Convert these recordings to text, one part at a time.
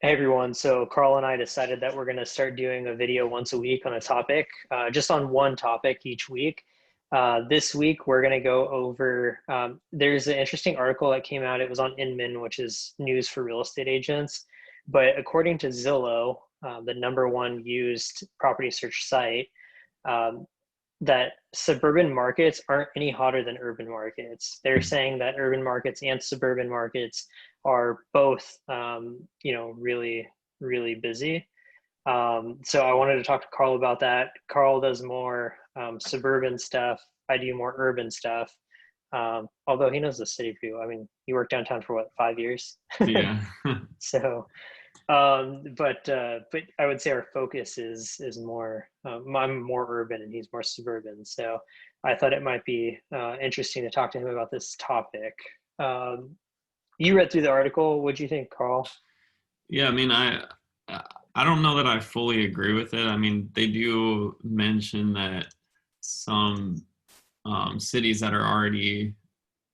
Hey everyone, so Karl and I decided that we're going to start doing a video once a week on a topic, just on one topic each week. This week we're going to go over, there's an interesting article that came out. It was on INMAN, which is news for real estate agents. But according to Zillow, the number one used property search site, um, that suburban markets aren't any hotter than urban markets. They're saying that urban markets and suburban markets are both, really, really busy. So I wanted to talk to Karl about that. Karl does more suburban stuff. I do more urban stuff. Although he knows the city pretty well. I mean, he worked downtown for what, 5 years? Yeah. So but I would say our focus is more. I'm more urban and he's more suburban. So I thought it might be interesting to talk to him about this topic. Um, you read through the article. What do you think, Karl? Yeah, I don't know that I fully agree with it. I mean, they do mention that some cities that are already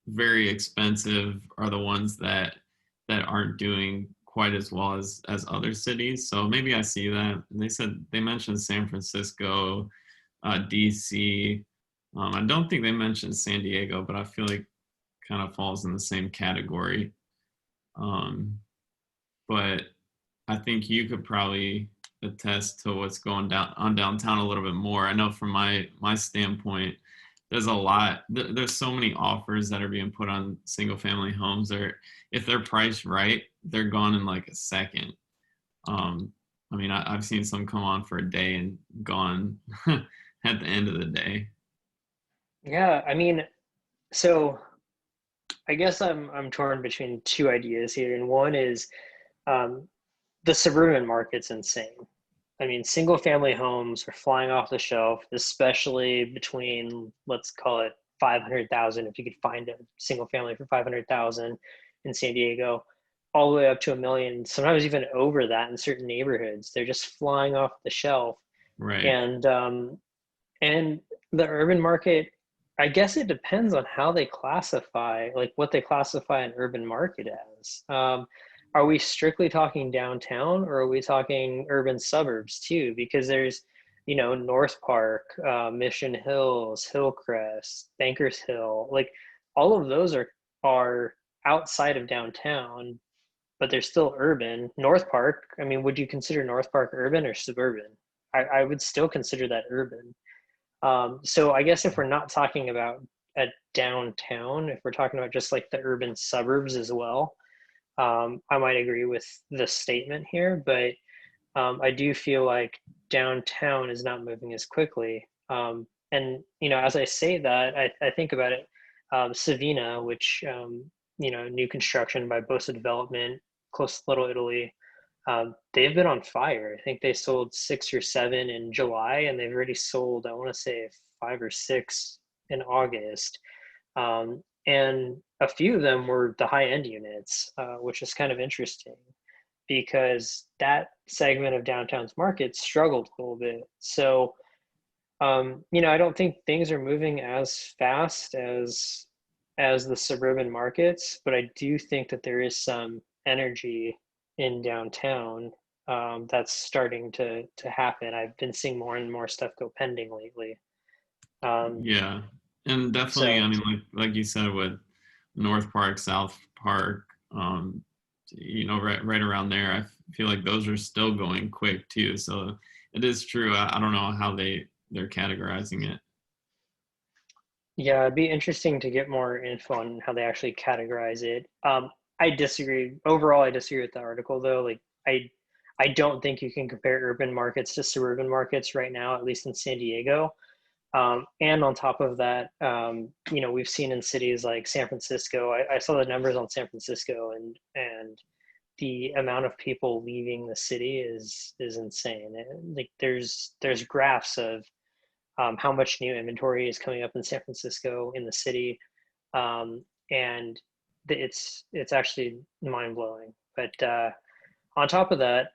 very expensive are the ones that aren't doing quite as well as other cities. So maybe I see that. They mentioned San Francisco, DC. I don't think they mentioned San Diego, but I feel like kind of falls in the same category. Um, but I think you could probably attest to what's going down on downtown a little bit more. I know from my standpoint, there's a lot. There's so many offers that are being put on single family homes. Or if they're priced right, they're gone in like a second. Um, I've seen some come on for a day and gone at the end of the day. Yeah, I mean, so I guess I'm torn between two ideas here, and one is um, the suburban market's insane. I mean, single family homes are flying off the shelf, especially between, let's call it 500,000, if you could find a single family for 500,000 in San Diego, all the way up to a million, sometimes even over that in certain neighborhoods. They're just flying off the shelf. Right. And and the urban market, I guess it depends on how they classify, like what they classify an urban market as. Are we strictly talking downtown or are we talking urban suburbs too? Because there's, North Park, Mission Hills, Hillcrest, Bankers Hill, like all of those are outside of downtown, but they're still urban. North Park, I mean, would you consider North Park urban or suburban? I would still consider that urban. So I guess if we're not talking about a downtown, if we're talking about just like the urban suburbs as well, I might agree with the statement here, but I do feel like downtown is not moving as quickly. And as I say that, I think about it. Savina, which new construction by Bosa Development, close to Little Italy, they've been on fire. I think they sold six or seven in July, and they've already sold, I want to say, five or six in August. And a few of them were the high end units, which is kind of interesting because that segment of downtown's market struggled a little bit. So, I don't think things are moving as fast as the suburban markets, but I do think that there is some energy in downtown that's starting to happen. I've been seeing more and more stuff go pending lately. Um, Yeah. And definitely, so like you said with North Park, South Park, right around there. I feel like those are still going quick too. So it is true. I don't know how they're categorizing it. yeah, it'd be interesting to get more info on how they actually categorize it. I disagree. Overall, I disagree with the article though. Like I don't think you can compare urban markets to suburban markets right now, at least in San Diego. And on top of that, we've seen in cities like San Francisco. I saw the numbers on San Francisco, and the amount of people leaving the city is insane. Like there's graphs of how much new inventory is coming up in San Francisco in the city, and it's actually mind blowing. But on top of that,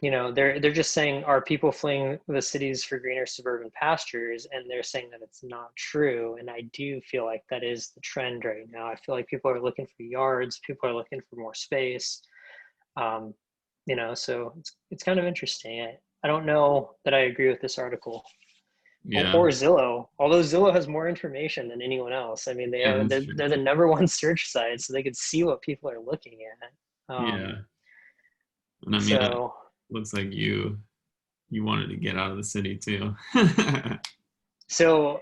they're just saying, are people fleeing the cities for greener suburban pastures? And they're saying that it's not true. And I do feel like that is the trend right now. I feel like people are looking for yards, people are looking for more space. Um, so it's kind of interesting. I don't know that I agree with this article. Yeah, Or Zillow, although Zillow has more information than anyone else. I mean, yeah, that's true. they're the number one search site, so they could see what people are looking at. Yeah, and I mean, it So looks like you wanted to get out of the city too. so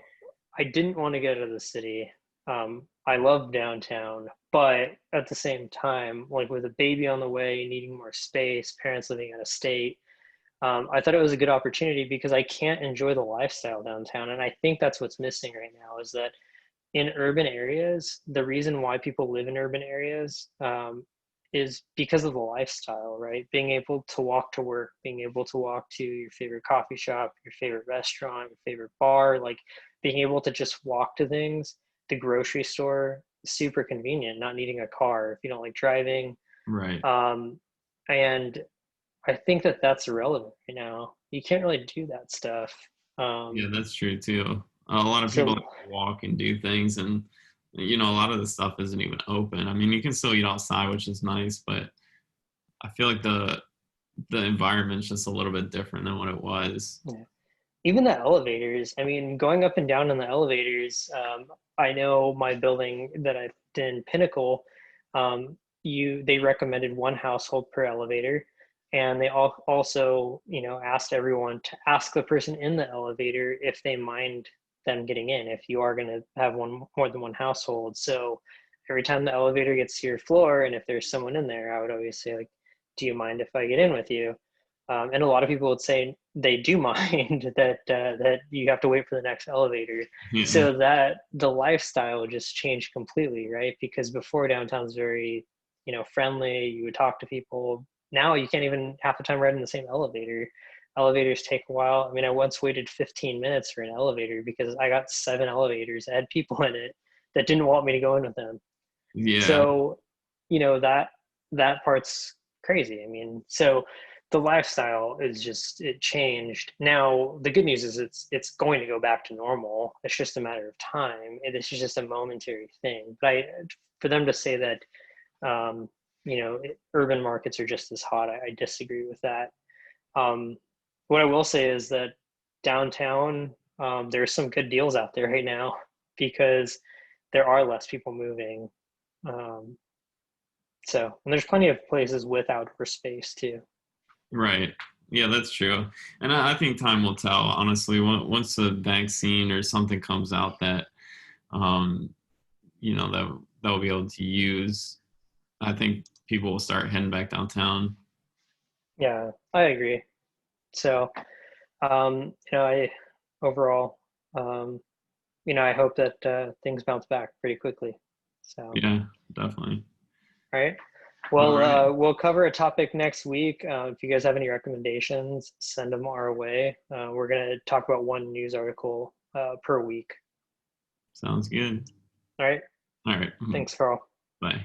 I didn't want to get out of the city. I love downtown, but at the same time, like with a baby on the way, needing more space, parents living out of state, I thought it was a good opportunity because I can't enjoy the lifestyle downtown, and I think that's what's missing right now is that in urban areas, the reason why people live in urban areas is because of the lifestyle, right? Being able to walk to work, being able to walk to your favorite coffee shop, your favorite restaurant, your favorite bar, like being able to just walk to things, the grocery store, super convenient, not needing a car if you don't like driving. Right. Um, and I think that that's irrelevant right now. You can't really do that stuff. Yeah, Um, that's true too. A lot of people like so to walk and do things, and a lot of the stuff isn't even open. I mean, you can still eat outside, which is nice, but I feel like the environment's just a little bit different than what it was. yeah. Even the elevators, I mean, going up and down in the elevators, I know my building that I did in Pinnacle, they recommended one household per elevator. And they also, asked everyone to ask the person in the elevator if they mind them getting in, if you are going to have one more than one household. So every time the elevator gets to your floor, and if there's someone in there, I would always say, like, do you mind if I get in with you? And a lot of people would say they do mind that you have to wait for the next elevator. Yeah, So that the lifestyle just changed completely, right? Because before downtown's very, friendly. You would talk to people. Now you can't even half the time ride in the same elevator. Elevators take a while. I mean, I once waited 15 minutes for an elevator because I got 7 elevators that had people in it that didn't want me to go in with them. yeah, So, that part's crazy. I mean, so the lifestyle is just it changed. Now, the good news is it's going to go back to normal. It's just a matter of time. This is just a momentary thing. But for them to say that, urban markets are just as hot, I disagree with that. Um, what I will say is that downtown, there's some good deals out there right now because there are less people moving. Um, and there's plenty of places with outdoor space too. right. Yeah, that's true. And I think time will tell, honestly. Once the vaccine or something comes out that, um, that will be able to use, I think people will start heading back downtown. Yeah, I agree. So, I overall, um, I hope that things bounce back pretty quickly. So, Yeah, definitely. all right. All Well, right. we'll cover a topic next week. If you guys have any recommendations, send them our way. We're going to talk about one news article per week. Sounds good. All right. All right. Thanks, Carl. Bye.